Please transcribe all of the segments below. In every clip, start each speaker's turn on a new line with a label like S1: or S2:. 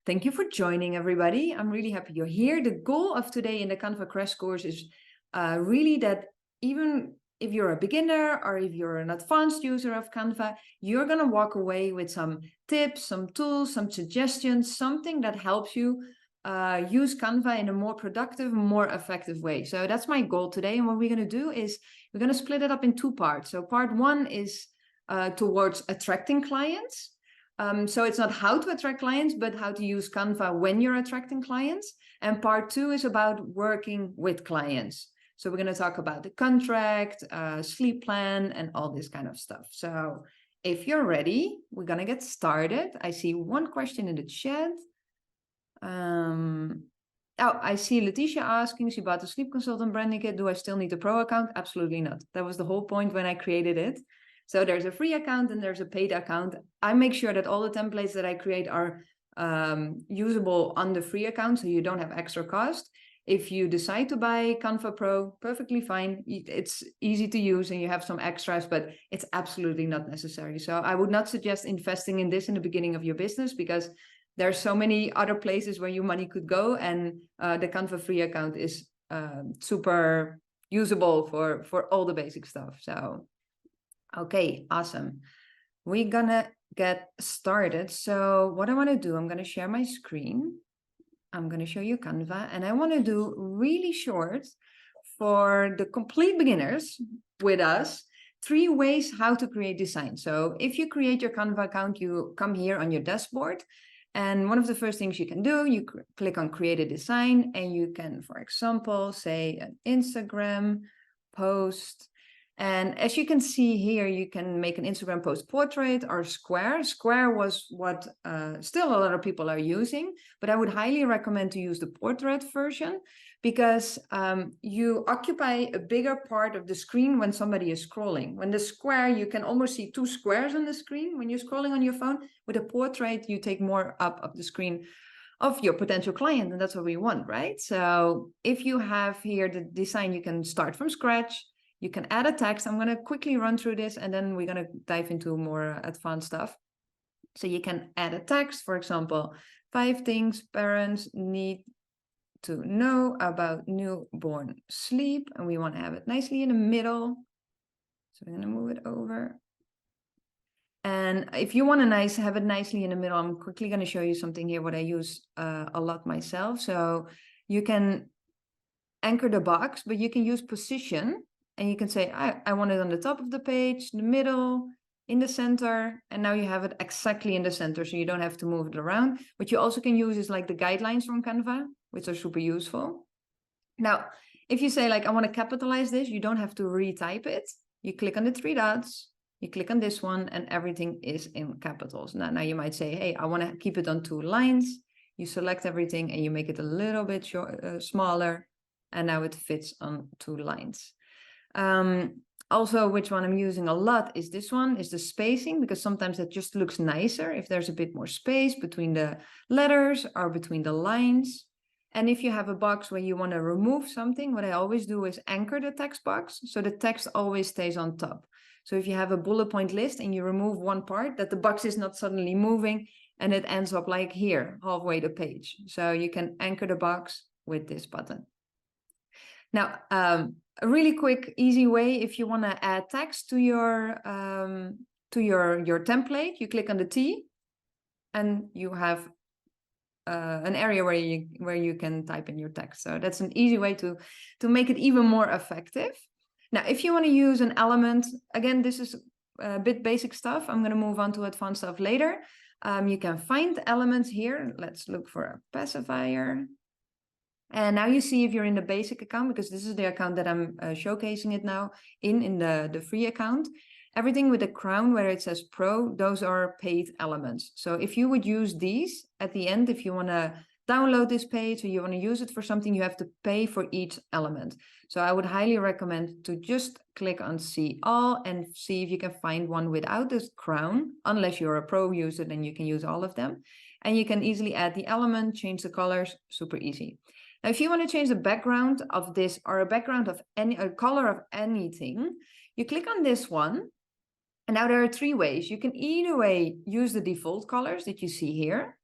S1: Thank you for joining, everybody. I'm really happy you're here. The goal of today in the Canva Crash Course is really that even if you're a beginner or if you're an advanced user of Canva, you're going to walk away with some tips, some tools, some suggestions, something that helps you use Canva in a more productive, more effective way. So that's my goal today. And what we're going to do is we're going to split it up in two parts. So part one is towards attracting clients. So it's not how to attract clients, but how to use Canva when you're attracting clients. And part two is about working with clients. So we're going to talk about the contract, sleep plan, and all this kind of stuff. So if you're ready, we're going to get started. I see one question in the chat. I see Letitia asking, she bought a sleep consultant branding kit. Do I still need a pro account? Absolutely not. That was the whole point when I created it. So there's a free account and there's a paid account. I make sure that all the templates that I create are usable on the free account, so you don't have extra cost. If you decide to buy Canva Pro, perfectly fine. It's easy to use and you have some extras, but it's absolutely not necessary. So I would not suggest investing in this in the beginning of your business, because there's so many other places where your money could go, and the Canva free account is super usable for all the basic stuff. So okay, awesome. We're gonna get started. So what I want to do, I'm going to share my screen. I'm going to show you Canva, and I want to do really short for the complete beginners with us, 3 ways how to create design. So if you create your Canva account, you come here on your dashboard, and one of the first things you can do, you click on create a design, and you can, for example, say an Instagram post. And as you can see here, you can make an Instagram post portrait or square. Square was what still a lot of people are using, but I would highly recommend to use the portrait version, because you occupy a bigger part of the screen when somebody is scrolling. When the square, you can almost see 2 squares on the screen when you're scrolling on your phone. With a portrait, you take more up of the screen of your potential client, and that's what we want, right? So if you have here the design, you can start from scratch. You can add a text. I'm going to quickly run through this, and then we're going to dive into more advanced stuff. So you can add a text, for example, 5 things parents need to know about newborn sleep. And we want to have it nicely in the middle. So we're going to move it over. And if you want to have it nicely in the middle, I'm quickly going to show you something here, what I use a lot myself. So you can anchor the box, but you can use position. And you can say, I want it on the top of the page, the middle, in the center. And now you have it exactly in the center, so you don't have to move it around. What you also can use is like the guidelines from Canva, which are super useful. Now, if you say like, I want to capitalize this, you don't have to retype it. You click on the 3 dots, you click on this one, and everything is in capitals. Now you might say, hey, I want to keep it on 2 lines. You select everything and you make it a little bit smaller. And now it fits on 2 lines. Also, which one I'm using a lot is this one, is the spacing, because sometimes that just looks nicer if there's a bit more space between the letters or between the lines. And if you have a box where you want to remove something, what I always do is anchor the text box, so the text always stays on top. So if you have a bullet point list and you remove one part, that the box is not suddenly moving and it ends up like here, halfway the page. So you can anchor the box with this button. Now, a really quick, easy way, if you want to add text to your template, you click on the T, and you have an area where you can type in your text. So that's an easy way to make it even more effective. Now, if you want to use an element, again, this is a bit basic stuff. I'm going to move on to advanced stuff later. You can find elements here. Let's look for a pacifier. And now you see if you're in the basic account, because this is the account that I'm showcasing it now in the free account. Everything with the crown where it says pro, those are paid elements. So if you would use these at the end, if you want to download this page or you want to use it for something, you have to pay for each element. So I would highly recommend to just click on see all and see if you can find one without this crown. Unless you're a pro user, then you can use all of them. And you can easily add the element, change the colors, super easy. Now, if you want to change the background of this or a background of a color of anything, you click on this one. And now there are 3 ways. You can either way use the default colors that you see here.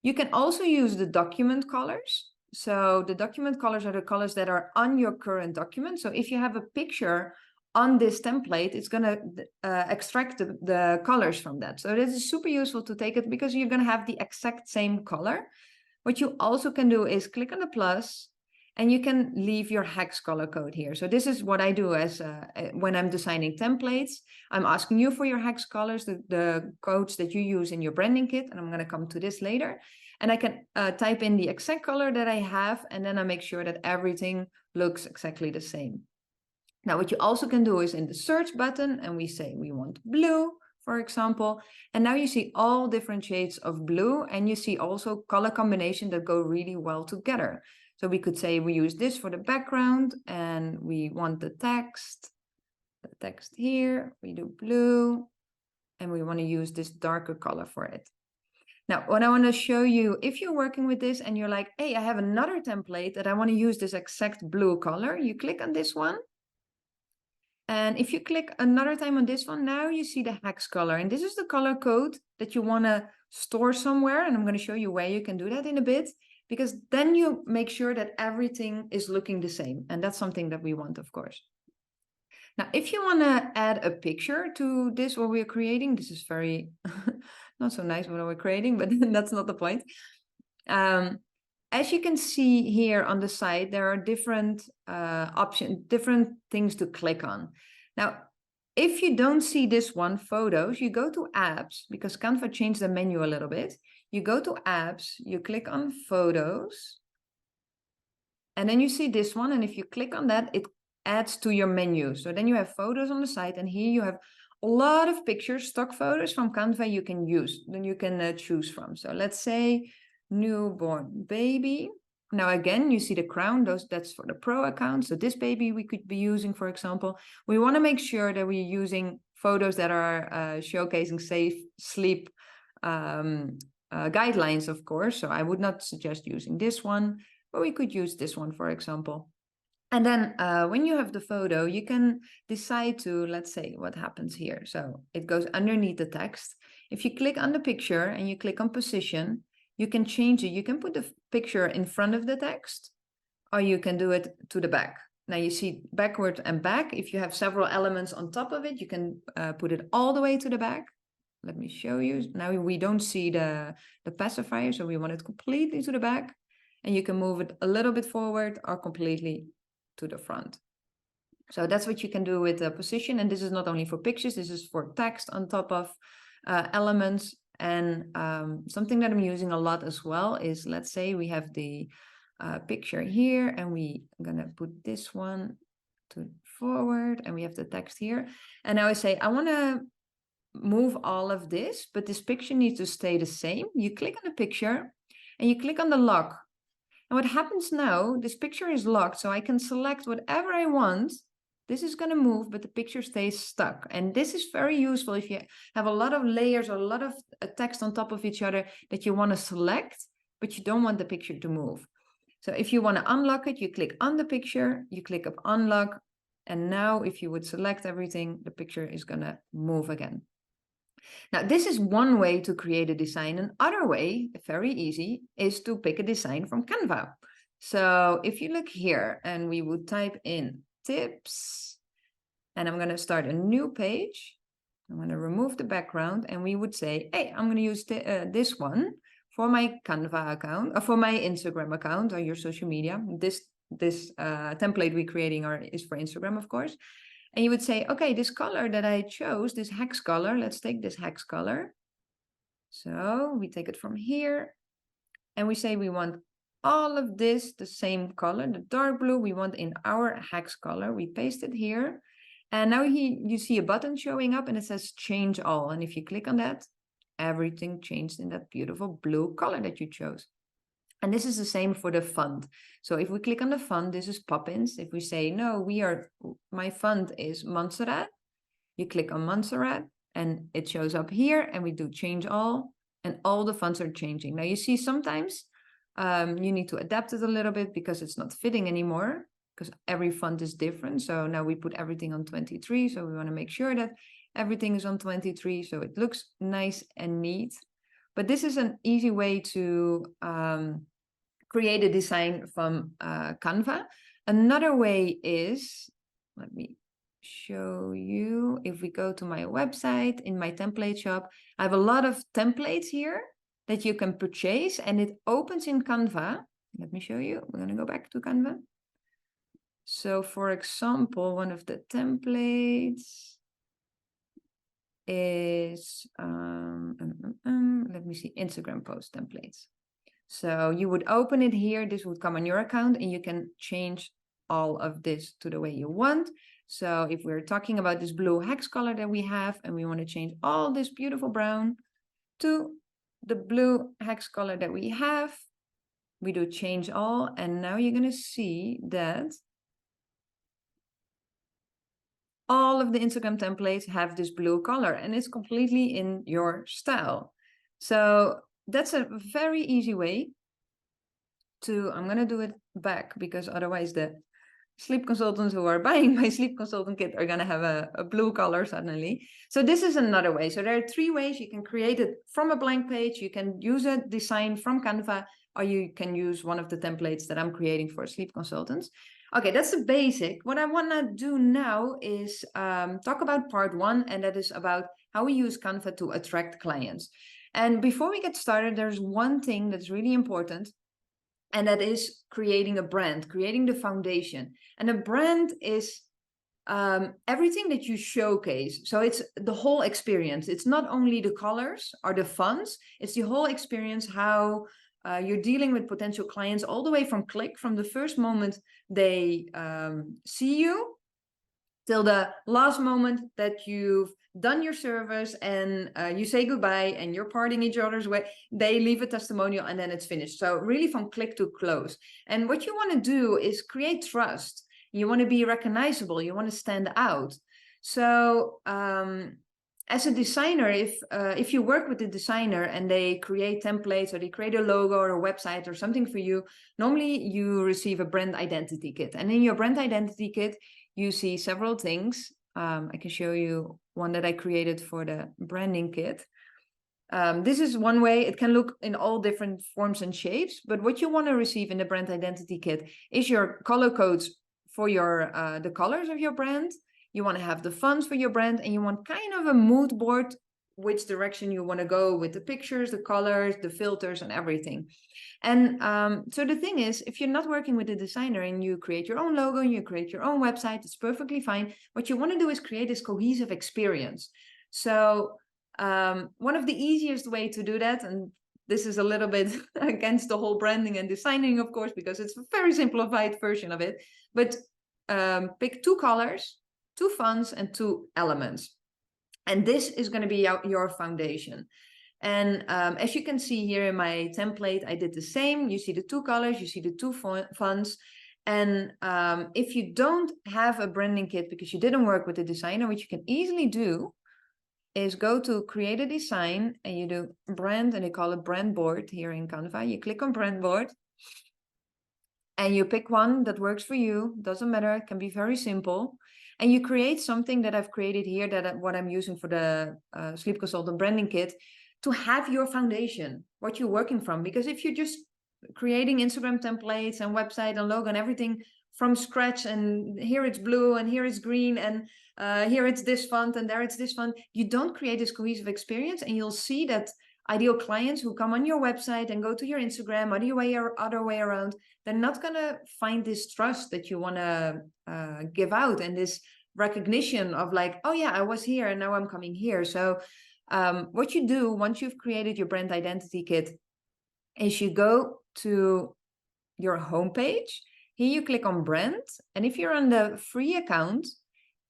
S1: You can also use the document colors. So the document colors are the colors that are on your current document. So if you have a picture on this template, it's going to extract the colors from that. So this is super useful to take it because you're going to have the exact same color. What you also can do is click on the plus and you can leave your hex color code here. So this is what I do as when I'm designing templates. I'm asking you for your hex colors, the codes that you use in your branding kit. And I'm going to come to this later. And I can type in the exact color that I have. And then I make sure that everything looks exactly the same. Now, what you also can do is in the search button, and we say we want blue, for example, and now you see all different shades of blue, and you see also color combination that go really well together. So we could say we use this for the background, and we want the text here, we do blue, and we want to use this darker color for it. Now, what I want to show you, if you're working with this and you're like, hey, I have another template that I want to use this exact blue color, you click on this one. And if you click another time on this one, now you see the hex color. And this is the color code that you want to store somewhere. And I'm going to show you where you can do that in a bit, because then you make sure that everything is looking the same. And that's something that we want, of course. Now, if you want to add a picture to this, what we're creating, this is very not so nice what we're creating, but that's not the point. As you can see here on the side, there are different options, different things to click on. Now, if you don't see this one, photos, you go to apps, because Canva changed the menu a little bit. You go to apps, you click on photos, and then you see this one. And if you click on that, it adds to your menu. So then you have photos on the side, and here you have a lot of pictures, stock photos from Canva you can use, then you can choose from. So let's say newborn baby. Now again, you see the crown, that's for the pro account. So this baby we could be using, for example. We want to make sure that we're using photos that are showcasing safe sleep guidelines, of course. So I would not suggest using this one, but we could use this one, for example. And then when you have the photo, you can decide to, let's say, what happens here. So it goes underneath the text. If you click on the picture and you click on position, you can change it. You can put the picture in front of the text, or you can do it to the back. Now you see backward and back. If you have several elements on top of it, you can put it all the way to the back. Let me show you. Now we don't see the pacifier, so we want it completely to the back. And you can move it a little bit forward or completely to the front. So that's what you can do with the position. And this is not only for pictures, this is for text on top of elements. And something that I'm using a lot as well is, let's say we have the picture here, and we are gonna put this one to forward, and we have the text here. And now I say, I wanna move all of this, but this picture needs to stay the same. You click on the picture and you click on the lock. And what happens now, this picture is locked, so I can select whatever I want. This is going to move, but the picture stays stuck. And this is very useful if you have a lot of layers or a lot of text on top of each other that you want to select, but you don't want the picture to move. So if you want to unlock it, you click on the picture, you click up unlock, and now if you would select everything, the picture is going to move again. Now, this is one way to create a design. Another way, very easy, is to pick a design from Canva. So if you look here and we would type in tips, and I'm going to start a new page. I'm going to remove the background, and we would say, hey, I'm going to use this one for my Canva account, or for my Instagram account, or your social media. This template we're creating is for Instagram, of course. And you would say, okay, this color that I chose, this hex color, let's take this hex color. So we take it from here, and we say we want all of this the same color, the dark blue, we want in our hex color. We paste it here. And now you see a button showing up, and it says change all. And if you click on that, everything changed in that beautiful blue color that you chose. And this is the same for the font. So if we click on the font, this is Poppins. If we say, no, my font is Montserrat, you click on Montserrat and it shows up here, and we do change all, and all the fonts are changing. Now you see sometimes you need to adapt it a little bit because it's not fitting anymore, because every font is different. So now we put everything on 23. So we want to make sure that everything is on 23. So it looks nice and neat. but this is an easy way to create a design from Canva. Another way is, let me show you, if we go to my website, in my template shop, I have a lot of templates here that you can purchase, and it opens in Canva. Let me show you. We're going to go back to Canva. So for example, one of the templates is, let me see, Instagram post templates. So you would open it here, this would come on your account, and you can change all of this to the way you want. So if we're talking about this blue hex color that we have, and we want to change all this beautiful brown to the blue hex color that we have, we do change all, and now you're going to see that all of the Instagram templates have this blue color, and it's completely in your style. So that's a very easy way to, I'm going to do it back because otherwise the sleep consultants who are buying my sleep consultant kit are going to have a blue color suddenly. So this is another way. So there are 3 ways you can create it from a blank page. You can use a design from Canva, or you can use one of the templates that I'm creating for sleep consultants. Okay, that's the basic. What I want to do now is talk about part 1, and that is about how we use Canva to attract clients. And before we get started, there's one thing that's really important, and that is creating a brand, creating the foundation. And a brand is everything that you showcase. So it's the whole experience. It's not only the colors or the fonts, it's the whole experience, how you're dealing with potential clients all the way from click, from the first moment they see you till the last moment that you've done your service and you say goodbye and you're parting each other's way, they leave a testimonial and then it's finished. So really from click to close. And what you want to do is create trust. You want to be recognizable. You want to stand out. So as a designer, if you work with a designer and they create templates or they create a logo or a website or something for you, normally you receive a brand identity kit. And in your brand identity kit, you see several things. I can show you one that I created for the branding kit. This is one way. It can look in all different forms and shapes, but what you want to receive in the brand identity kit is your color codes for your the colors of your brand. You want to have the fonts for your brand, and you want kind of a mood board, which direction you want to go with the pictures, the colors, the filters, and everything. And so the thing is, if you're not working with a designer and you create your own logo, you create your own website, it's perfectly fine. What you want to do is create this cohesive experience. So one of the easiest way to do that, and this is a little bit against the whole branding and designing, of course, because it's a very simplified version of it, but pick 2 colors, 2 fonts, and 2 elements. And this is going to be your foundation. And as you can see here in my template, I did the same. You see the 2 colors, you see the 2 fonts. And if you don't have a branding kit because you didn't work with a designer, which you can easily do, is go to create a design and you do brand, and they call it brand board here in Canva. You click on brand board and you pick one that works for you. Doesn't matter, it can be very simple. And you create something that I've created here, that what I'm using for the sleep consultant branding kit, to have your foundation, what you're working from. Because if you're just creating Instagram templates and website and logo and everything from scratch, and here it's blue and here it's green and here it's this font and there it's this font, you don't create this cohesive experience. And you'll see that ideal clients who come on your website and go to your Instagram or the other way around, they're not going to find this trust that you want to give out, and this recognition of like, oh yeah, I was here and now I'm coming here. So what you do once you've created your brand identity kit is you go to your homepage. Here you click on brand, and if you're on the free account,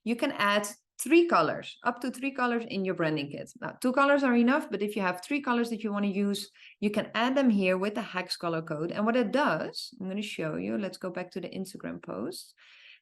S1: you can add 3 colors, up to 3 colors in your branding kit. Now, 2 colors are enough, but if you have 3 colors that you want to use, you can add them here with the hex color code. And what it does, I'm going to show you. Let's go back to the Instagram post.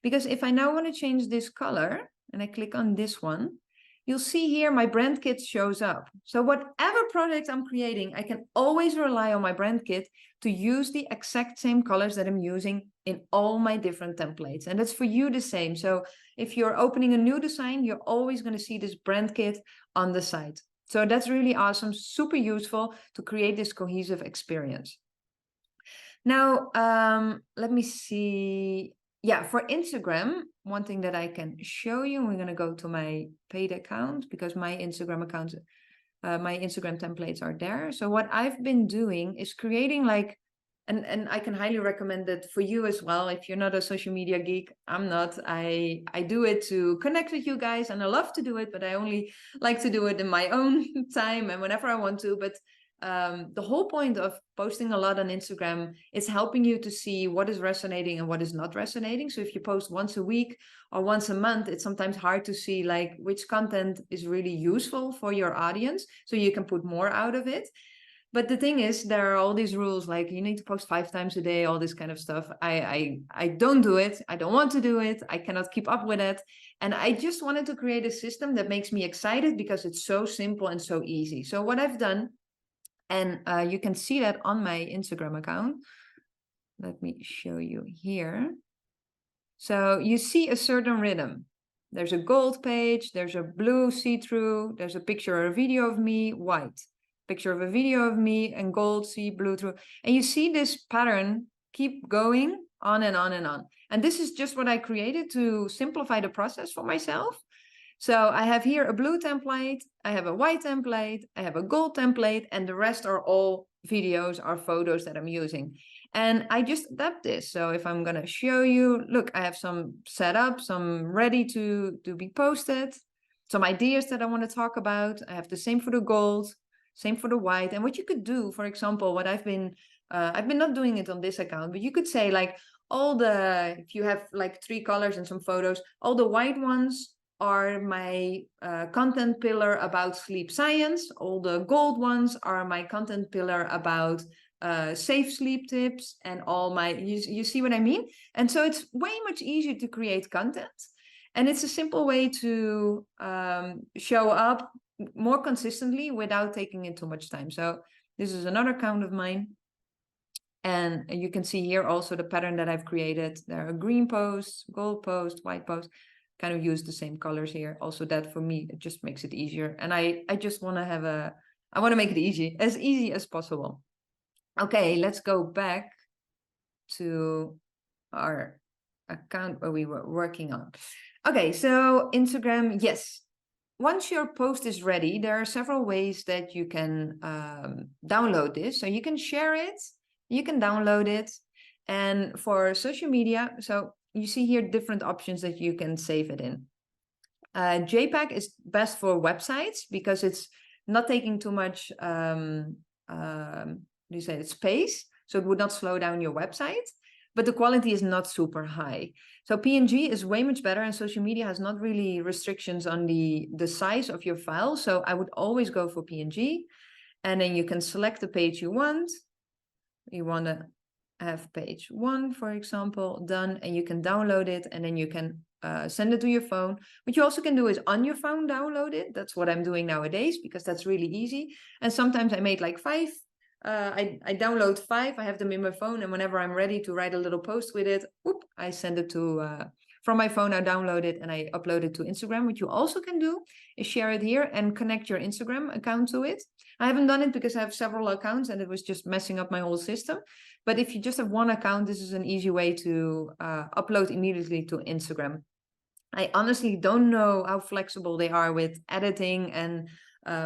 S1: Because if I now want to change this color and I click on this one, you'll see here my brand kit shows up. So whatever product I'm creating, I can always rely on my brand kit to use the exact same colors that I'm using in all my different templates. And that's for you the same. So if you're opening a new design, you're always going to see this brand kit on the site. So that's really awesome, super useful to create this cohesive experience. Now, let me see. Yeah, for Instagram, one thing that I can show you, we're going to go to my paid account because my Instagram account, my Instagram templates are there. So what I've been doing is creating like, and I can highly recommend it for you as well. If you're not a social media geek, I'm not. I do it to connect with you guys, and I love to do it, but I only like to do it in my own time and whenever I want to. But the whole point of posting a lot on Instagram is helping you to see what is resonating and what is not resonating. So if you post once a week or once a month, it's sometimes hard to see like which content is really useful for your audience, so you can put more out of it. But the thing is, there are all these rules, like you need to post 5 times a day, all this kind of stuff. I don't do it. I don't want to do it. I cannot keep up with it. And I just wanted to create a system that makes me excited because it's so simple and so easy. So what I've done, and you can see that on my Instagram account. Let me show you here. So you see a certain rhythm. There's a gold page, there's a blue see-through, there's a picture or a video of me, white. Picture of a video of me, and gold, see, blue through. And you see this pattern keep going on and on and on. And this is just what I created to simplify the process for myself. So I have here a blue template, I have a white template, I have a gold template, and the rest are all videos or photos that I'm using. And I just adapt this. So if I'm gonna show you, look, I have some set up, some ready to be posted, some ideas that I want to talk about. I have the same for the gold, same for the white. And what you could do, for example, what I've been not doing it on this account, but you could say like if you have like 3 colors and some photos, all the white ones are my content pillar about sleep science. All the gold ones are my content pillar about safe sleep tips, and all my, you see what I mean? And so it's way much easier to create content. And it's a simple way to show up more consistently without taking in too much time. So this is another account of mine. And you can see here also the pattern that I've created. There are green posts, gold posts, white posts. Kind of use the same colors here. Also that for me, it just makes it easier. And I just want to have I want to make it easy as possible. Okay, let's go back to our account where we were working on. Okay, so Instagram, yes. Once your post is ready, there are several ways that you can download this. So you can share it, you can download it. And for social media, so you see here different options that you can save it in. JPEG is best for websites because it's not taking too much space, so it would not slow down your website, but the quality is not super high. So PNG is way much better, and social media has not really restrictions on the size of your file. So I would always go for PNG, and then you can select the page you want. You want to have page 1, for example, done, and you can download it, and then you can send it to your phone. What you also can do is on your phone download it. That's what I'm doing nowadays because that's really easy. And sometimes I made like 5. I download 5, I have them in my phone, and whenever I'm ready to write a little post with it, whoop, I send it to from my phone. I download it and I upload it to Instagram. What you also can do is share it here and connect your Instagram account to it. I haven't done it because I have several accounts and it was just messing up my whole system. But if you just have one account, this is an easy way to upload immediately to Instagram. I honestly don't know how flexible they are with editing and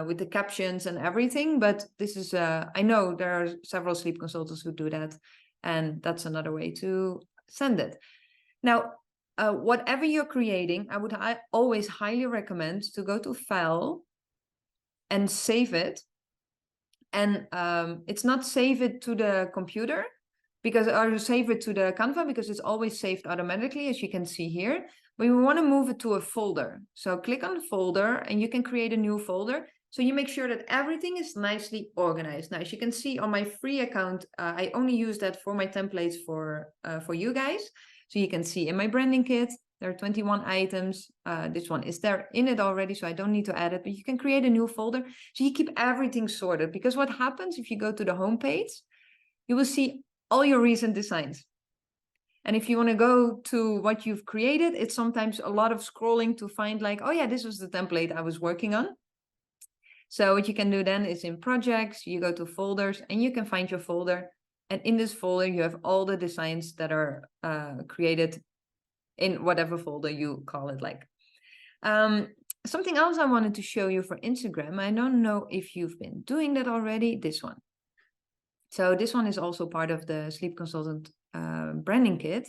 S1: with the captions and everything, but this is, I know there are several sleep consultants who do that, and that's another way to send it. Now, whatever you're creating, I always highly recommend to go to File and save it. And it's not save it to the computer, or save it to the Canva, because it's always saved automatically, as you can see here. But we want to move it to a folder. So click on the folder and you can create a new folder. So you make sure that everything is nicely organized. Now, as you can see on my free account, I only use that for my templates for you guys. So you can see in my branding kit, there are 21 items. This one is there in it already, so I don't need to add it, but you can create a new folder. So you keep everything sorted, because what happens if you go to the home page, you will see all your recent designs. And if you want to go to what you've created, it's sometimes a lot of scrolling to find like, oh yeah, this was the template I was working on. So what you can do then is in projects, you go to folders and you can find your folder. And in this folder, you have all the designs that are created in whatever folder you call it like. Something else I wanted to show you for Instagram. I don't know if you've been doing that already, this one. So this one is also part of the Sleep Consultant branding kit.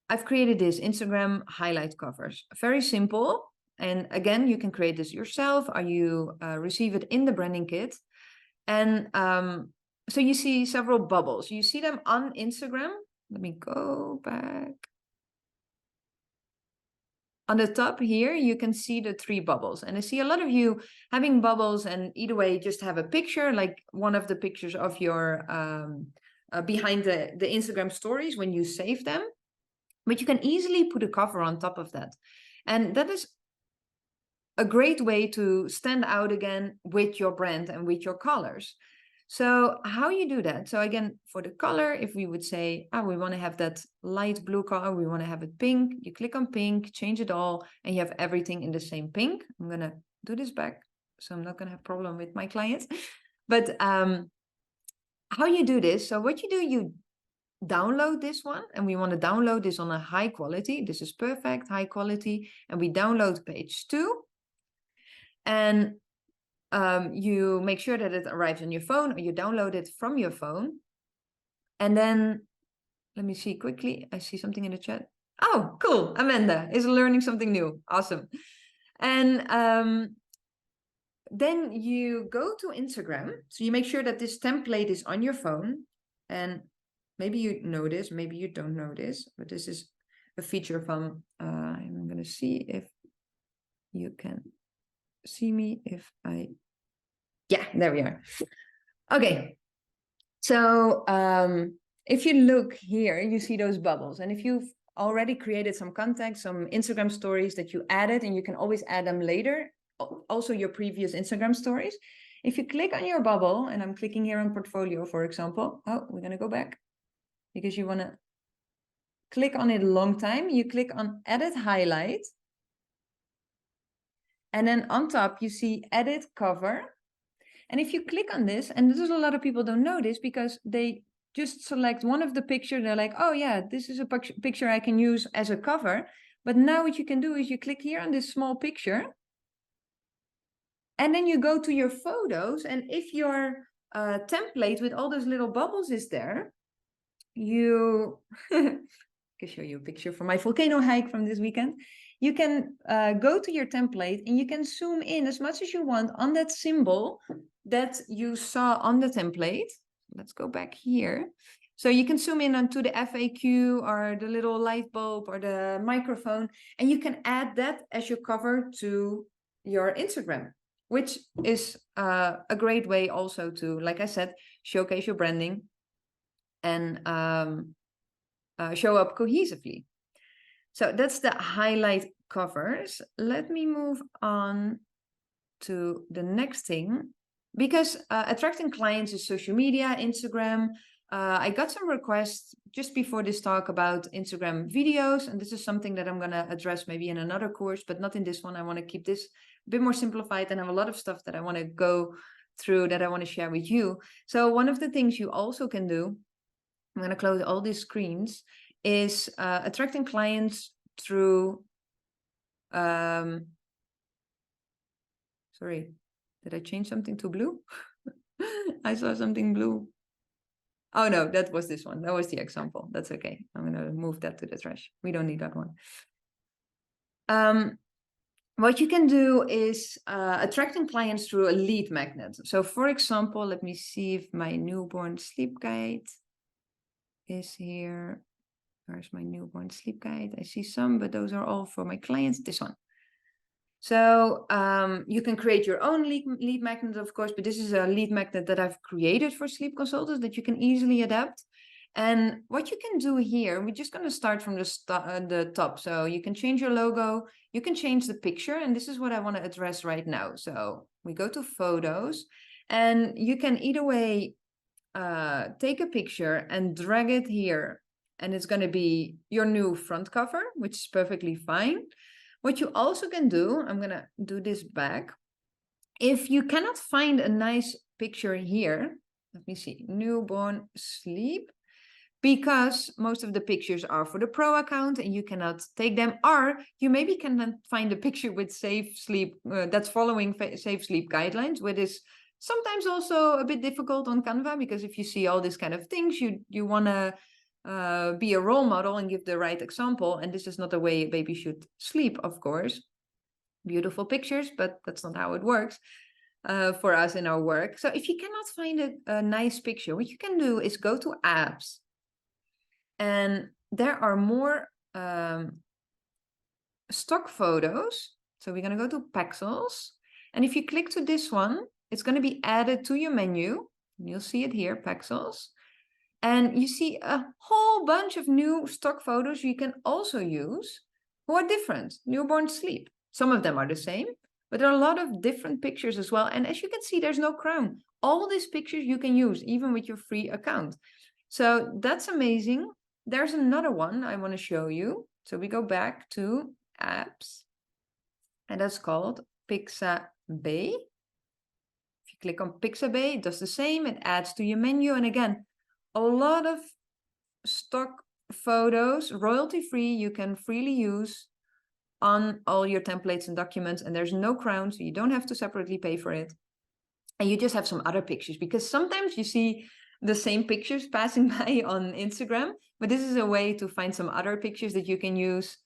S1: I've created this Instagram highlight covers. Very simple. And again, you can create this yourself or you receive it in the branding kit. And so you see several bubbles. You see them on Instagram. Let me go back. On the top here, you can see the 3 bubbles. And I see a lot of you having bubbles and either way just have a picture, like one of the pictures of your behind the Instagram stories when you save them. But you can easily put a cover on top of that. And that is a great way to stand out again with your brand and with your colors. So how you do that? So again, for the color, if we would say, we want to have that light blue color, we want to have it pink, you click on pink, change it all, and you have everything in the same pink. I'm going to do this back, so I'm not going to have a problem with my clients. But how you do this? So what you do, you download this one, and we want to download this on a high quality. This is perfect, high quality, and we download page 2. And you make sure that it arrives on your phone or you download it from your phone. And then, let me see quickly. I see something in the chat. Oh, cool. Amanda is learning something new. Awesome. And then you go to Instagram. So you make sure that this template is on your phone. And maybe you know this, maybe you don't know this, but this is a feature from, I'm going to see if you can see me if I, yeah, there we are. Okay, so if you look here, you see those bubbles. And if you've already created some content, some Instagram stories that you added, and you can always add them later, also your previous Instagram stories. If you click on your bubble, and I'm clicking here on portfolio, for example, we're going to go back because you want to click on it a long time. You click on edit highlight. And then on top, you see edit cover. And if you click on this, and there's a lot of people don't know this because they just select one of the pictures. They're like, oh yeah, this is a picture I can use as a cover. But now what you can do is you click here on this small picture. And then you go to your photos. And if your template with all those little bubbles is there, you I can show you a picture from my volcano hike from this weekend. You can go to your template and you can zoom in as much as you want on that symbol that you saw on the template. Let's go back here. So you can zoom in onto the FAQ or the little light bulb or the microphone, and you can add that as your cover to your Instagram, which is a great way also to, like I said, showcase your branding and show up cohesively. So that's the highlight covers. Let me move on to the next thing, because attracting clients is social media, Instagram. I got some requests just before this talk about Instagram videos, and this is something that I'm going to address maybe in another course, but not in this one. I want to keep this a bit more simplified and have a lot of stuff that I want to go through that I want to share with you. So one of the things you also can do, I'm going to close all these screens, is attracting clients through, sorry, did I change something to blue? I saw something blue. Oh no, that was this one. That was the example. That's okay. I'm going to move that to the trash. We don't need that one. What you can do is attracting clients through a lead magnet. So for example, let me see if my newborn sleep guide is here. Where's my newborn sleep guide? I see some, but those are all for my clients. This one. So you can create your own lead magnet, of course, but this is a lead magnet that I've created for sleep consultants that you can easily adapt. And what you can do here, we're just going to start from the top. So you can change your logo, you can change the picture, and this is what I want to address right now. So we go to photos, and you can either way take a picture and drag it here, and it's going to be your new front cover, which is perfectly fine. What you also can do, I'm going to do this back. If you cannot find a nice picture here, let me see, newborn sleep, because most of the pictures are for the pro account and you cannot take them, or you maybe cannot find a picture with safe sleep that's following safe sleep guidelines, which is sometimes also a bit difficult on Canva, because if you see all these kind of things, you want to be a role model and give the right example, and this is not the way a baby should sleep, of course. Beautiful pictures, but that's not how it works for us in our work. So if you cannot find a nice picture, what you can do is go to apps, and there are more stock photos. So we're going to go to Pexels, and if you click to this one, it's going to be added to your menu. You'll see it here, Pexels, and you see a whole bunch of new stock photos you can also use who are different. Newborn sleep. Some of them are the same, but there are a lot of different pictures as well. And as you can see, there's no crown. All these pictures you can use, even with your free account. So that's amazing. There's another one I want to show you. So we go back to apps, and that's called Pixabay. If you click on Pixabay, it does the same. It adds to your menu. And again, a lot of stock photos, royalty free, you can freely use on all your templates and documents, and there's no crown, so you don't have to separately pay for it. And you just have some other pictures, because sometimes you see the same pictures passing by on Instagram, but this is a way to find some other pictures that you can use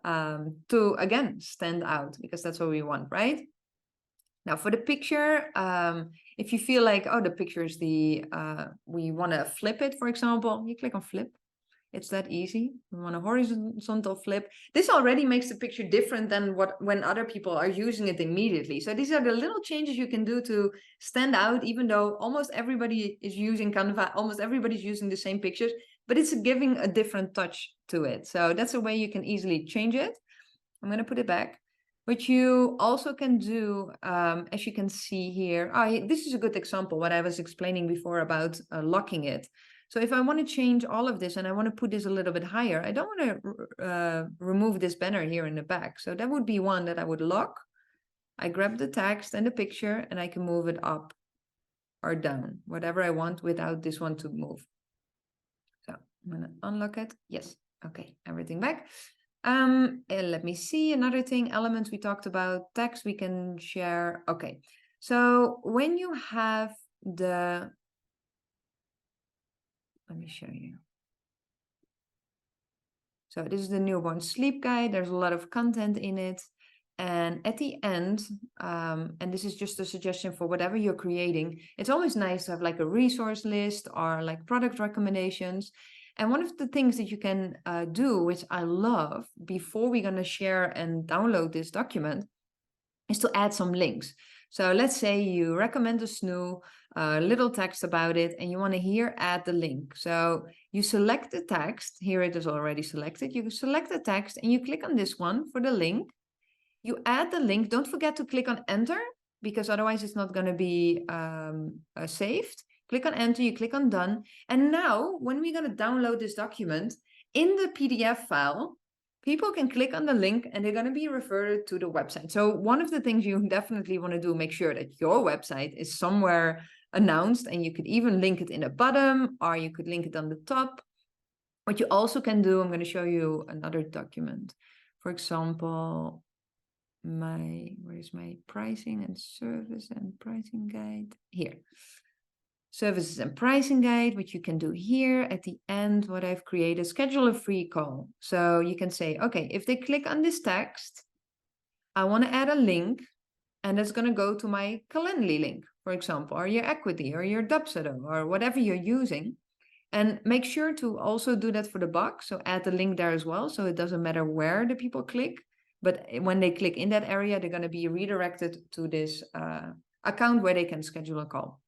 S1: to, again, stand out, because that's what we want, right? Now for the picture, if you feel like, oh, the picture is we want to flip it, for example, you click on flip. It's that easy. We want a horizontal flip. This already makes the picture different than when other people are using it immediately. So these are the little changes you can do to stand out, even though almost everybody is using Canva, almost everybody's using the same pictures, but it's giving a different touch to it. So that's a way you can easily change it. I'm going to put it back. What you also can do, as you can see here, this is a good example, what I was explaining before about locking it. So if I want to change all of this and I want to put this a little bit higher, I don't want to remove this banner here in the back. So that would be one that I would lock. I grab the text and the picture and I can move it up or down, whatever I want without this one to move. So I'm going to unlock it. Yes. Okay. Everything back. And let me see another thing. Elements we talked about. Text we can share. Okay. So when you have the... Let me show you. So this is the newborn sleep guide. There's a lot of content in it. And at the end, and this is just a suggestion for whatever you're creating, it's always nice to have like a resource list or like product recommendations. And one of the things that you can do, which I love, before we're going to share and download this document, is to add some links. So let's say you recommend a snoo, little text about it, and you want to here add the link. So you select the text. Here it is already selected. You select the text and you click on this one for the link. You add the link. Don't forget to click on enter, because otherwise it's not going to be saved. Click on enter, you click on done. And now when we're going to download this document in the PDF file, people can click on the link and they're going to be referred to the website. So one of the things you definitely want to do, make sure that your website is somewhere announced, and you could even link it in the bottom, or you could link it on the top. What you also can do, I'm going to show you another document. For example, where's my pricing and service and pricing guide? Here. Services and pricing guide. What you can do here at the end, what I've created, schedule a free call. So you can say, okay, if they click on this text, I want to add a link, and it's going to go to my Calendly link, for example, or your Equity or your Dubsado or whatever you're using. And make sure to also do that for the box. So add the link there as well. So it doesn't matter where the people click, but when they click in that area, they're going to be redirected to this account where they can schedule a call.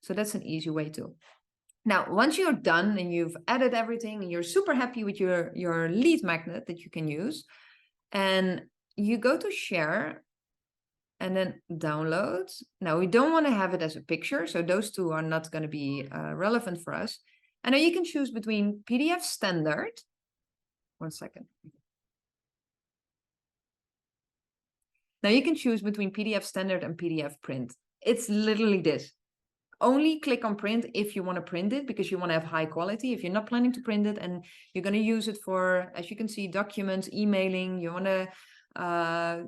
S1: So that's an easy way too. Now, once you're done and you've added everything and you're super happy with your lead magnet that you can use, and you go to share and then download. Now, we don't want to have it as a picture, so those two are not going to be relevant for us. And now you can choose between PDF standard. One second. Now you can choose between PDF standard and PDF print. It's literally this. Only click on print if you want to print it, because you want to have high quality. If you're not planning to print it and you're going to use it for, as you can see, documents, emailing, you want to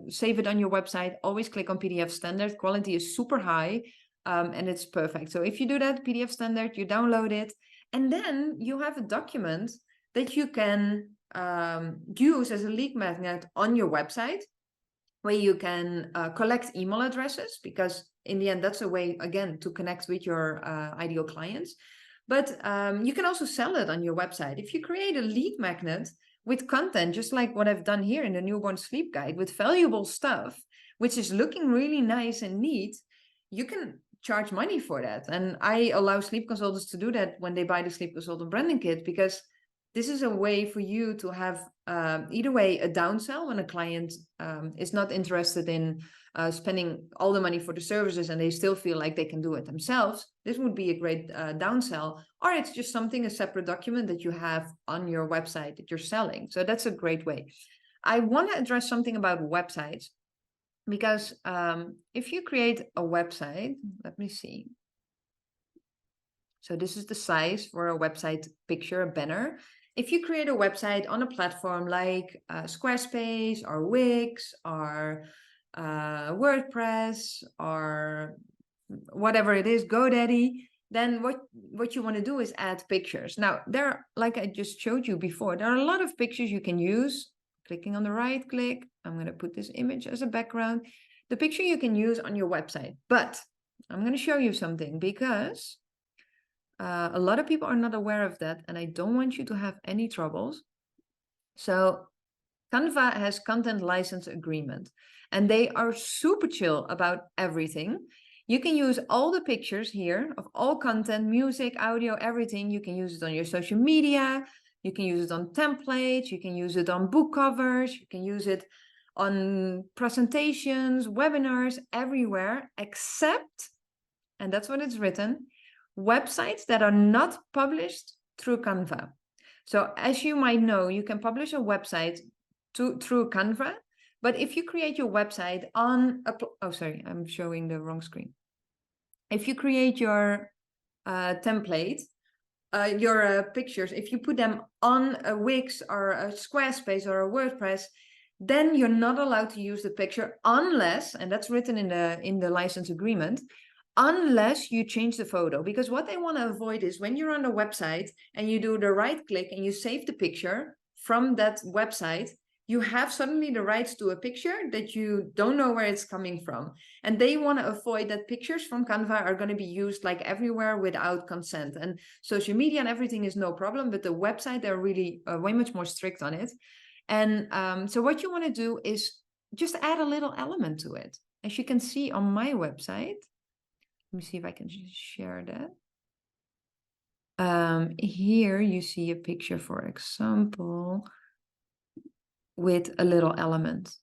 S1: save it on your website, always click on PDF standard. Quality is super high and it's perfect. So if you do that, PDF standard, you download it, and then you have a document that you can use as a lead magnet on your website, where you can collect email addresses, because in the end, that's a way, again, to connect with your ideal clients. But you can also sell it on your website. If you create a lead magnet with content, just like what I've done here in the newborn sleep guide, with valuable stuff, which is looking really nice and neat, you can charge money for that. And I allow sleep consultants to do that when they buy the Sleep Consultant Branding Kit, because this is a way for you to have either way a downsell when a client is not interested in spending all the money for the services and they still feel like they can do it themselves. This would be a great downsell, or it's just something, a separate document that you have on your website that you're selling. So that's a great way. I want to address something about websites, because if you create a website, let me see. So this is the size for a website picture, a banner. If you create a website on a platform like Squarespace or Wix or WordPress or whatever it is, GoDaddy, then what you want to do is add pictures. Now, there, like I just showed you before, there are a lot of pictures you can use. Clicking on the right click, I'm going to put this image as a background. The picture you can use on your website, but I'm going to show you something, because a lot of people are not aware of that, and I don't want you to have any troubles. So Canva has content license agreement, and they are super chill about everything. You can use all the pictures here of all content, music, audio, everything. You can use it on your social media. You can use it on templates. You can use it on book covers. You can use it on presentations, webinars, everywhere, except, and that's what it's written, websites that are not published through Canva. So as you might know, you can publish a website through Canva, but if you create your website on a, oh, sorry, I'm showing the wrong screen. If you create your template, your pictures, if you put them on a Wix or a Squarespace or a WordPress, then you're not allowed to use the picture unless, and that's written in the license agreement, unless you change the photo. Because what they want to avoid is when you're on the website and you do the right click and you save the picture from that website, you have suddenly the rights to a picture that you don't know where it's coming from. And they want to avoid that pictures from Canva are going to be used like everywhere without consent. And social media and everything is no problem, but the website, they're really way much more strict on it. And so what you want to do is just add a little element to it. As you can see on my website, let me see if I can just share that. Here you see a picture, for example, with a little element.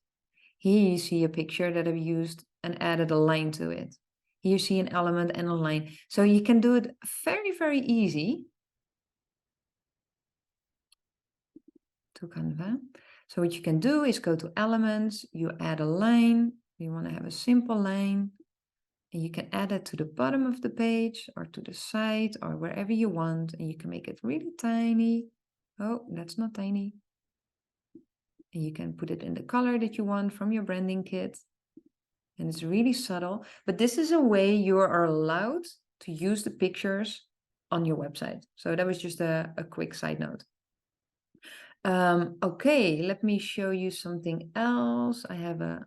S1: Here you see a picture that I've used and added a line to it. Here you see an element and a line. So you can do it very, very easy to Canva. So what you can do is go to elements, you add a line. You want to have a simple line. And you can add it to the bottom of the page or to the side or wherever you want. And you can make it really tiny. Oh, that's not tiny. And you can put it in the color that you want from your branding kit. And it's really subtle. But this is a way you are allowed to use the pictures on your website. So that was just a quick side note. Okay, let me show you something else. I have a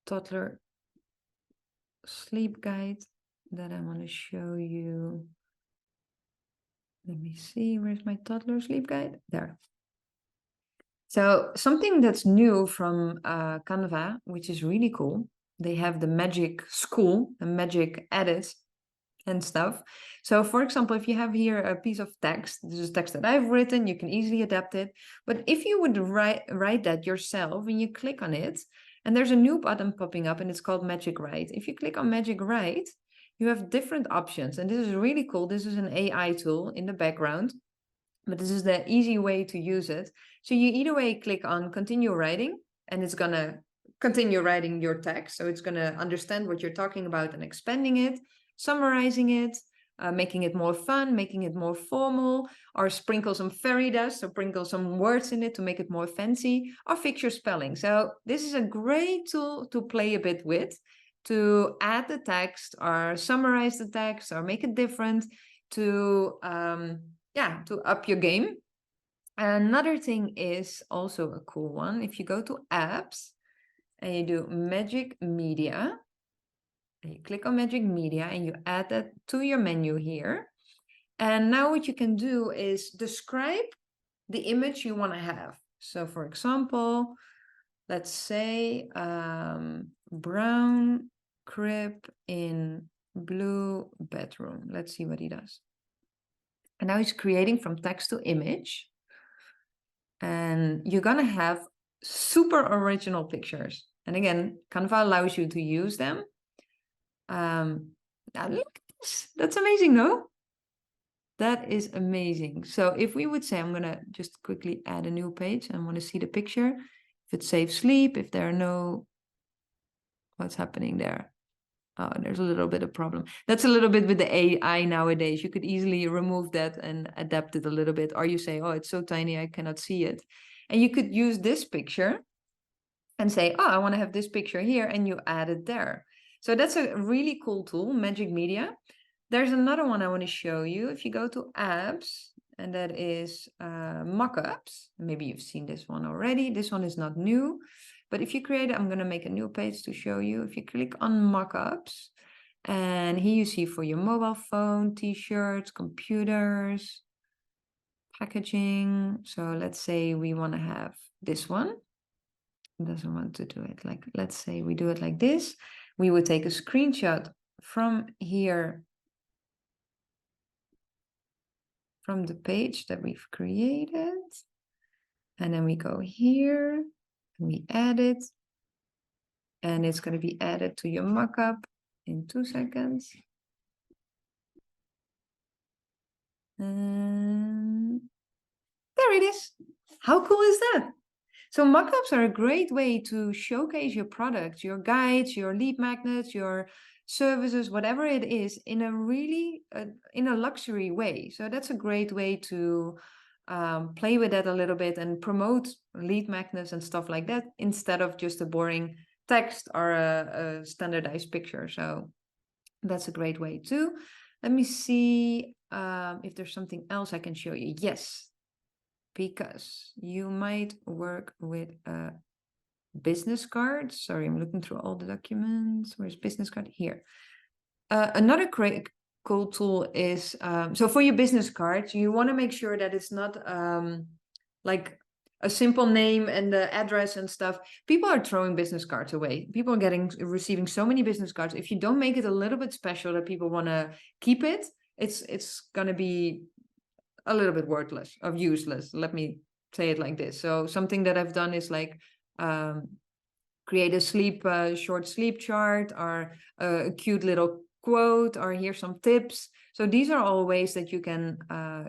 S1: toddler sleep guide that I want to show you. Let me see, where's my toddler sleep guide? There. So something that's new from Canva, which is really cool. They have the magic school, the magic edits and stuff. So for example, if you have here a piece of text, this is text that I've written, you can easily adapt it. But if you would write that yourself and you click on it, and there's a new button popping up and it's called Magic Write. If you click on Magic Write, you have different options. And this is really cool. This is an AI tool in the background, but this is the easy way to use it. So you either way click on continue writing and it's gonna continue writing your text. So it's going to understand what you're talking about and expanding it, summarizing it, making it more fun, making it more formal, or sprinkle some fairy dust, or sprinkle some words in it to make it more fancy, or fix your spelling. So this is a great tool to play a bit with, to add the text or summarize the text or make it different, to up your game. Another thing is also a cool one. If you go to apps and you do Magic Media, and you click on Magic Media and you add that to your menu here. And now what you can do is describe the image you want to have. So for example, let's say brown crib in blue bedroom. Let's see what he does. And now he's creating from text to image. And you're going to have super original pictures. And again, Canva allows you to use them. Now look at this. That's amazing, no? That is amazing. So if we would say, I'm going to just quickly add a new page and I want to see the picture. If it saves sleep, if there are no, what's happening there? Oh, there's a little bit of problem. That's a little bit with the AI nowadays. You could easily remove that and adapt it a little bit. Or you say, oh, it's so tiny, I cannot see it. And you could use this picture and say, oh, I want to have this picture here, and you add it there. So that's a really cool tool, Magic Media. There's another one I want to show you. If you go to apps, and that is mockups. Maybe you've seen this one already. This one is not new. But if you create it, I'm going to make a new page to show you. If you click on mockups, and here you see for your mobile phone, t-shirts, computers, packaging. So let's say we want to have this one. It doesn't want to do it like, let's say we do it like this. We would take a screenshot from here, from the page that we've created. And then we go here and we add it. And it's going to be added to your mockup in 2 seconds. And there it is. How cool is that? So mockups are a great way to showcase your products, your guides, your lead magnets, your services, whatever it is, in a really in a luxury way. So that's a great way to play with that a little bit and promote lead magnets and stuff like that, instead of just a boring text or a standardized picture. So that's a great way too. Let me see if there's something else I can show you. Yes, because you might work with a business card. Sorry, I'm looking through all the documents. Where's business card? Here. Another great cool tool is, so for your business cards, you want to make sure that it's not like a simple name and the address and stuff. People are throwing business cards away. People are receiving so many business cards. If you don't make it a little bit special that people want to keep it, it's going to be a little bit worthless or useless. Let me say it like this. So something that I've done is like create a short sleep chart, or a cute little quote, or here's some tips. So these are all ways that you can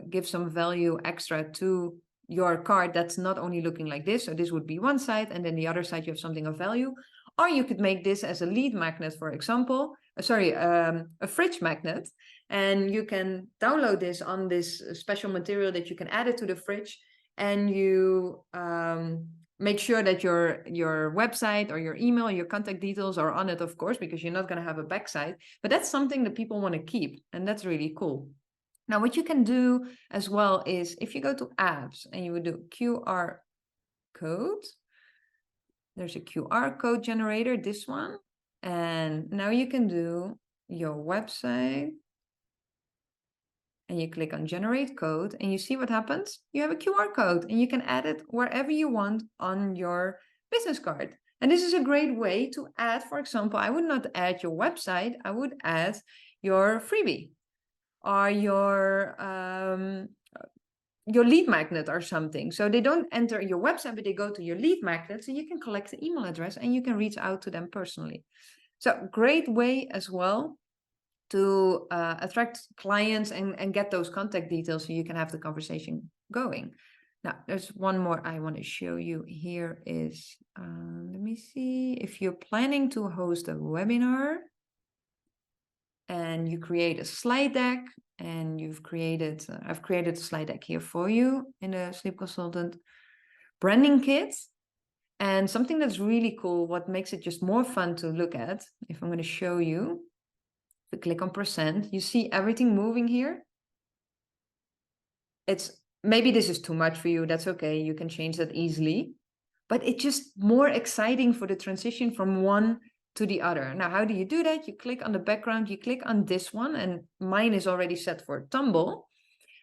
S1: give some value extra to your card that's not only looking like this. So this would be one side, and then the other side you have something of value. Or you could make this as a lead magnet, for example, a fridge magnet, and you can download this on this special material that you can add it to the fridge, and you make sure that your website or your email, your contact details are on it, of course, because you're not going to have a backside, but that's something that people want to keep, and that's really cool. Now, what you can do as well is, if you go to apps and you would do QR code, there's a QR code generator, this one. And now you can do your website and you click on generate code and you see what happens. You have a QR code and you can add it wherever you want on your business card. And this is a great way to add, for example, I would not add your website, I would add your freebie or your lead magnet or something. So they don't enter your website, but they go to your lead magnet, so you can collect the email address and you can reach out to them personally. So great way as well to attract clients and get those contact details so you can have the conversation going. Now, there's one more I want to show you. Here is, let me see, if you're planning to host a webinar and you create a slide deck and you've created, I've created a slide deck here for you in the Sleep Consultant branding kit. And something that's really cool, what makes it just more fun to look at, if I'm going to show you, if you click on %, you see everything moving here. It's maybe this is too much for you. That's okay. You can change that easily. But it's just more exciting for the transition from one to the other. Now, how do you do that? You click on the background, you click on this one, and mine is already set for tumble.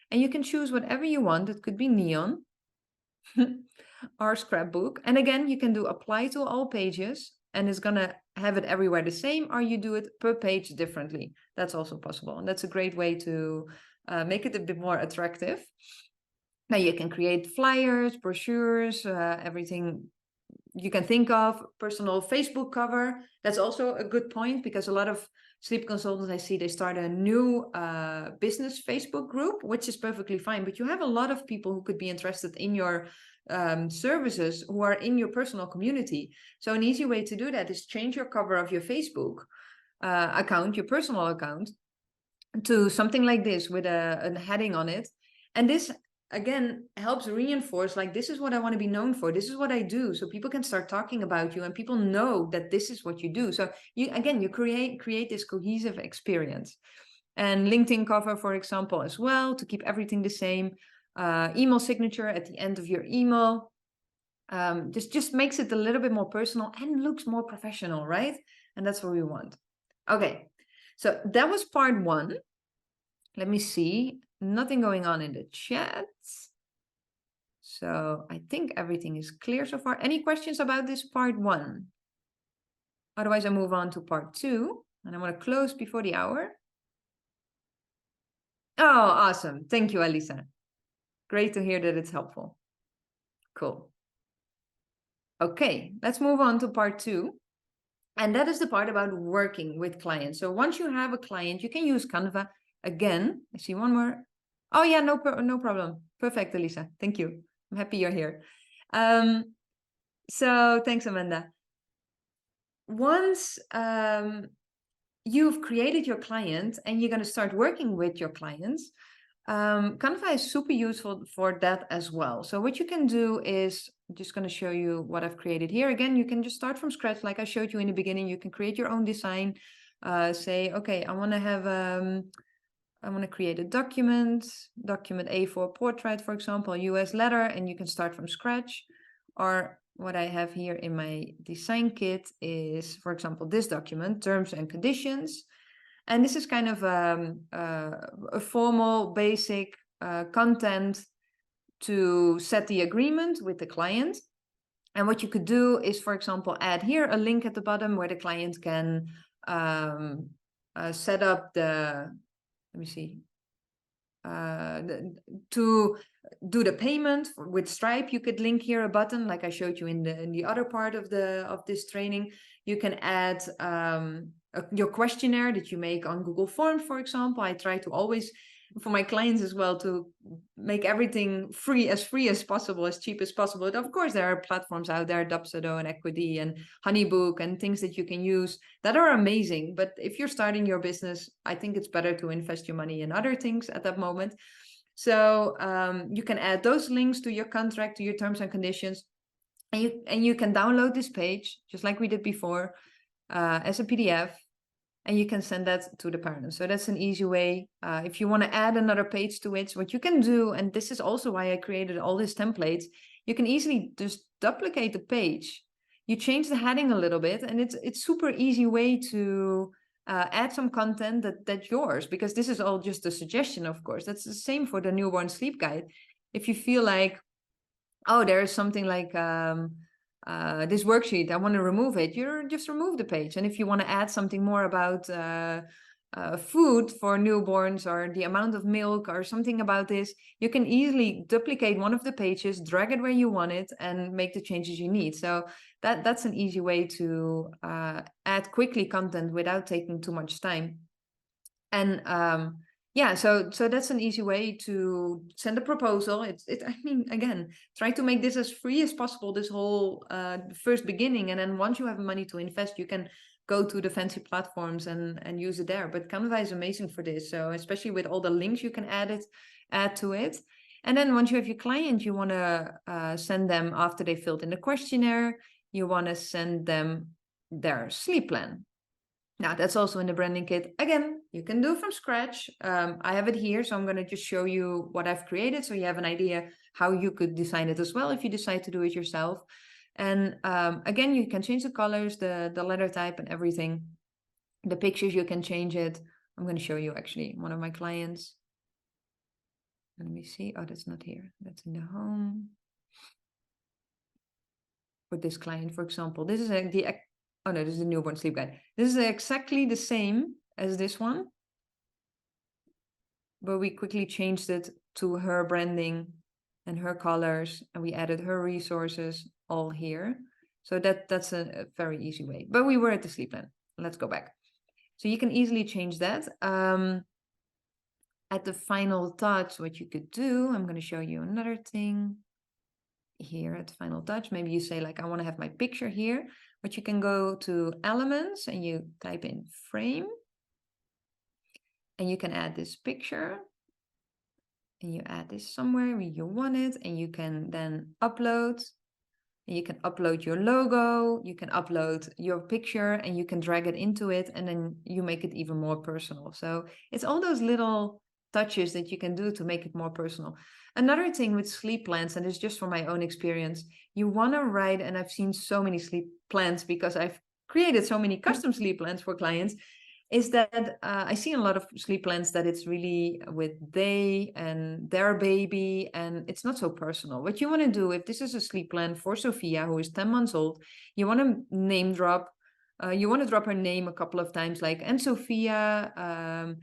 S1: And you can choose whatever you want. It could be neon or scrapbook. And again, you can do apply to all pages, and it's going to have it everywhere the same, or you do it per page differently. That's also possible. And that's a great way to make it a bit more attractive. Now you can create flyers, brochures, everything you can think of, personal Facebook cover. That's also a good point, because a lot of sleep consultants I see, they start a new business Facebook group, which is perfectly fine. But you have a lot of people who could be interested in your services who are in your personal community. So an easy way to do that is change your cover of your Facebook account, your personal account, to something like this with a heading on it. And this again helps reinforce, like, this is what I want to be known for, this is what I do, so people can start talking about you and people know that this is what you do. So you create this cohesive experience. And LinkedIn cover, for example, as well, to keep everything the same. Email signature at the end of your email, just makes it a little bit more personal and looks more professional, right? And that's what we want. Okay, so that was part 1. Let me see, nothing going on in the chat. So I think everything is clear so far. Any questions about this part 1? Otherwise, I move on to part 2, and I want to close before the hour. Oh, awesome. Thank you, Alisa. Great to hear that it's helpful. Cool. Okay, let's move on to part 2. And that is the part about working with clients. So once you have a client, you can use Canva. Again, I see one more. Oh yeah, no problem. Perfect, Elisa. Thank you. I'm happy you're here. So thanks, Amanda. Once you've created your client and you're going to start working with your clients, Canva is super useful for that as well. So what you can do is, I'm just going to show you what I've created here. Again, you can just start from scratch, like I showed you in the beginning. You can create your own design. Say, okay, I want to have I want to create a document A4 portrait, for example, US letter, and you can start from scratch. Or what I have here in my design kit is, for example, this document, terms and conditions. And this is kind of a formal, basic content to set the agreement with the client. And what you could do is, for example, add here a link at the bottom where the client can set up the, let me see, to do the payment with Stripe. You could link here a button like I showed you in the other part of this training. You can add your questionnaire that you make on Google Forms, for example. I try to always, for my clients as well, to make everything free as possible, as cheap as possible. But of course, there are platforms out there, Dubsado and Equity and Honeybook and things that you can use that are amazing. But if you're starting your business, I think it's better to invest your money in other things at that moment. So you can add those links to your contract, to your terms and conditions. And you can download this page, just like we did before, as a PDF. And you can send that to the parents. So that's an easy way. If you want to add another page to it, what you can do, and this is also why I created all these templates, you can easily just duplicate the page. You change the heading a little bit, and it's super easy way to add some content that's yours, because this is all just a suggestion, of course. That's the same for the newborn sleep guide. If you feel like, oh, there's something like this worksheet, I want to remove it, you just remove the page. And if you want to add something more about food for newborns, or the amount of milk, or something about this, you can easily duplicate one of the pages, drag it where you want it, and make the changes you need. So that's an easy way to add quickly content without taking too much time. And Yeah, so that's an easy way to send a proposal. I mean, again, try to make this as free as possible, this whole first beginning. And then once you have money to invest, you can go to the fancy platforms and use it there. But Canva is amazing for this. So especially with all the links you can add to it. And then once you have your client, you want to send them, after they filled in the questionnaire, you want to send them their sleep plan. Now that's also in the branding kit. Again, you can do from scratch. I have it here, so I'm going to just show you what I've created, so you have an idea how you could design it as well if you decide to do it yourself. And again, you can change the colors, the letter type and everything. The pictures, you can change it. I'm going to show you actually one of my clients. Let me see. Oh, that's not here. That's in the home. For this client, for example, this is oh no, this is the newborn sleep guide. This is exactly the same as this one, but we quickly changed it to her branding and her colors, and we added her resources all here. So that's a very easy way. But we were at the sleep plan. Let's go back. So you can easily change that. At the final touch, what you could do, I'm going to show you another thing here at the final touch. Maybe you say like, I want to have my picture here, but you can go to elements and you type in frame and you can add this picture and you add this somewhere where you want it, and you can then upload, and you can upload your logo, you can upload your picture, and you can drag it into it, and then you make it even more personal. So it's all those little touches that you can do to make it more personal. Another thing with sleep plans, and it's just from my own experience, you want to write, and I've seen so many sleep plans because I've created so many custom sleep plans for clients, is that I see in a lot of sleep plans that it's really with they and their baby, and it's not so personal. What you want to do, if this is a sleep plan for Sophia, who is 10 months old, you want to name drop, you want to drop her name a couple of times, like, and Sophia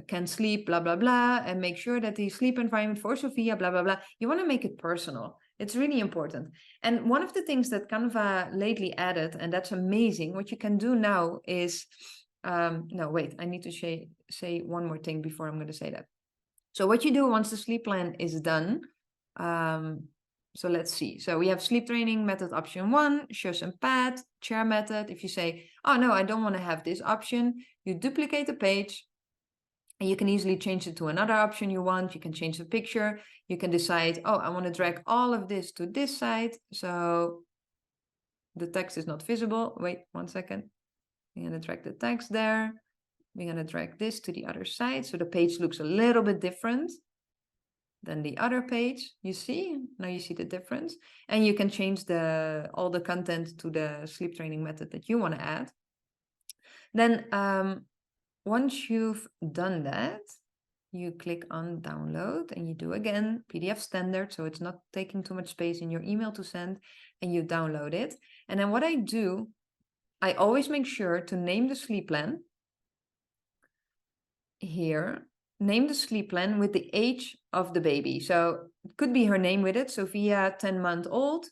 S1: can sleep, blah, blah, blah, and make sure that the sleep environment for Sophia, blah, blah, blah. You want to make it personal. It's really important. And one of the things that Canva lately added, and that's amazing, what you can do now is, no, wait, I need to say one more thing before I'm going to say that. So what you do once the sleep plan is done, so let's see. So we have sleep training method option 1, shush and pat, chair method. If you say, oh no, I don't want to have this option, you duplicate the page and you can easily change it to another option you want. You can change the picture. You can decide, oh, I want to drag all of this to this side. So the text is not visible. Wait 1 second. We're going to drag the text there. We're going to drag this to the other side. So the page looks a little bit different than the other page. You see? Now you see the difference. And you can change all the content to the sleep training method that you want to add. Then once you've done that, you click on download and you do again PDF standard, so it's not taking too much space in your email to send, and you download it. And then what I do, I always make sure to name the sleep plan here, name the sleep plan with the age of the baby. So it could be her name with it, Sophia, 10-month-old,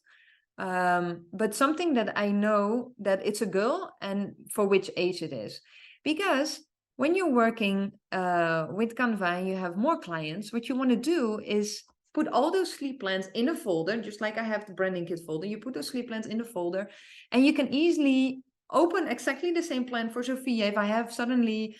S1: but something that I know that it's a girl and for which age it is. Because when you're working with Canva and you have more clients, what you want to do is put all those sleep plans in a folder, just like I have the branding kit folder. You put those sleep plans in the folder and you can easily open exactly the same plan for Sophia. If I have suddenly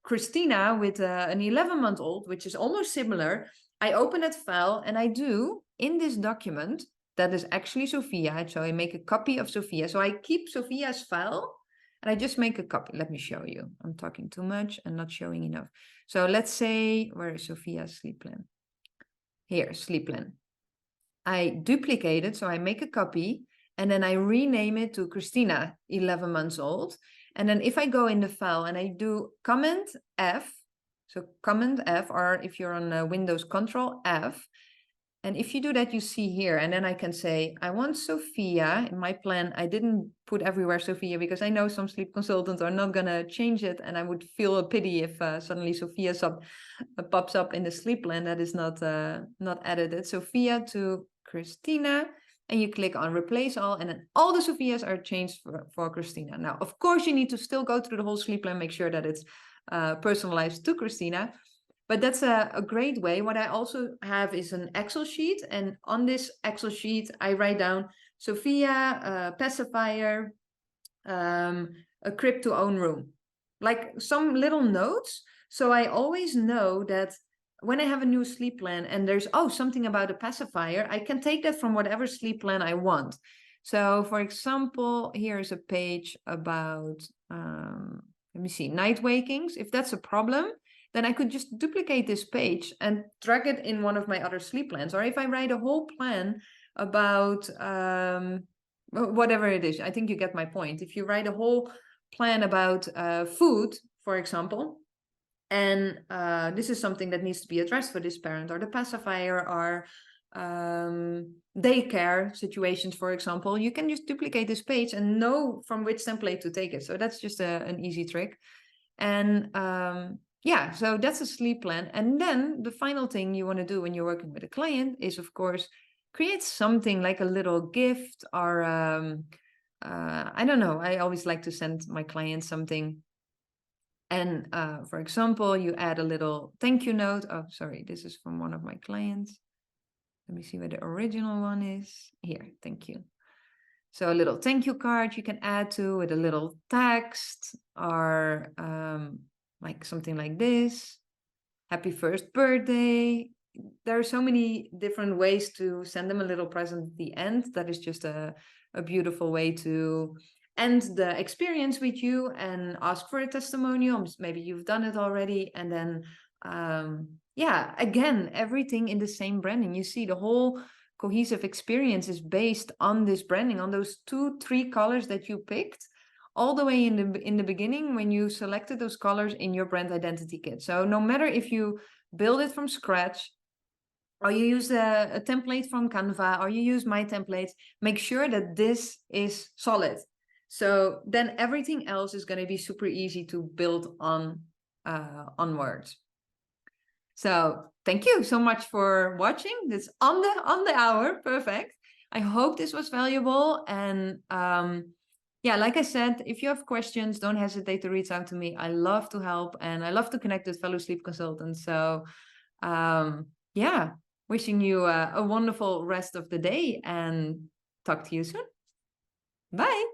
S1: Christina with an 11-month-old, which is almost similar, I open that file and I do in this document that is actually Sophia. So I make a copy of Sophia. So I keep Sophia's file and I just make a copy. Let me show you. I'm talking too much and not showing enough. So let's say, where is Sophia's sleep plan? Here, sleep plan. I duplicate it, so I make a copy, and then I rename it to Christina, 11 months old. And then if I go in the file and I do Command F, so Command F, or if you're on Windows, Control F, and if you do that, you see here, and then I can say, I want Sophia. In my plan, I didn't put everywhere Sophia because I know some sleep consultants are not going to change it. And I would feel a pity if suddenly Sophia pops up in the sleep plan that is not edited. Sophia to Christina, and you click on replace all, and then all the Sophias are changed for Christina. Now, of course, you need to still go through the whole sleep plan, make sure that it's personalized to Christina. But that's a great way. What I also have is an Excel sheet. And on this Excel sheet, I write down Sophia, pacifier, a crib to own room, like some little notes. So I always know that when I have a new sleep plan and there's, something about a pacifier, I can take that from whatever sleep plan I want. So for example, here's a page about, let me see, night wakings. If that's a problem, then I could just duplicate this page and drag it in one of my other sleep plans. Or if I write a whole plan about whatever it is, I think you get my point. If you write a whole plan about food, for example, and this is something that needs to be addressed for this parent, or the pacifier, or daycare situations, for example, you can just duplicate this page and know from which template to take it. So that's just an easy trick. And yeah, so that's a sleep plan. And then the final thing you want to do when you're working with a client is, of course, create something like a little gift, or I don't know. I always like to send my clients something. And for example, you add a little thank you note. Oh, sorry, this is from one of my clients. Let me see where the original one is. Here, thank you. So a little thank you card you can add to with a little text, or like something like this. Happy first birthday. There are so many different ways to send them a little present at the end. That is just a beautiful way to end the experience with you and ask for a testimonial. Maybe you've done it already. And then, yeah, again, everything in the same branding. You see, the whole cohesive experience is based on this branding, on those 2-3 colors that you picked, all the way in the beginning when you selected those colors in your brand identity kit. So no matter if you build it from scratch, or you use a template from Canva, or you use my templates, make sure that this is solid. So then everything else is going to be super easy to build on onwards. So thank you so much for watching. This on the hour, perfect. I hope this was valuable. And yeah, like I said, if you have questions, don't hesitate to reach out to me. I love to help, and I love to connect with fellow sleep consultants. So yeah, wishing you a wonderful rest of the day, and talk to you soon. Bye.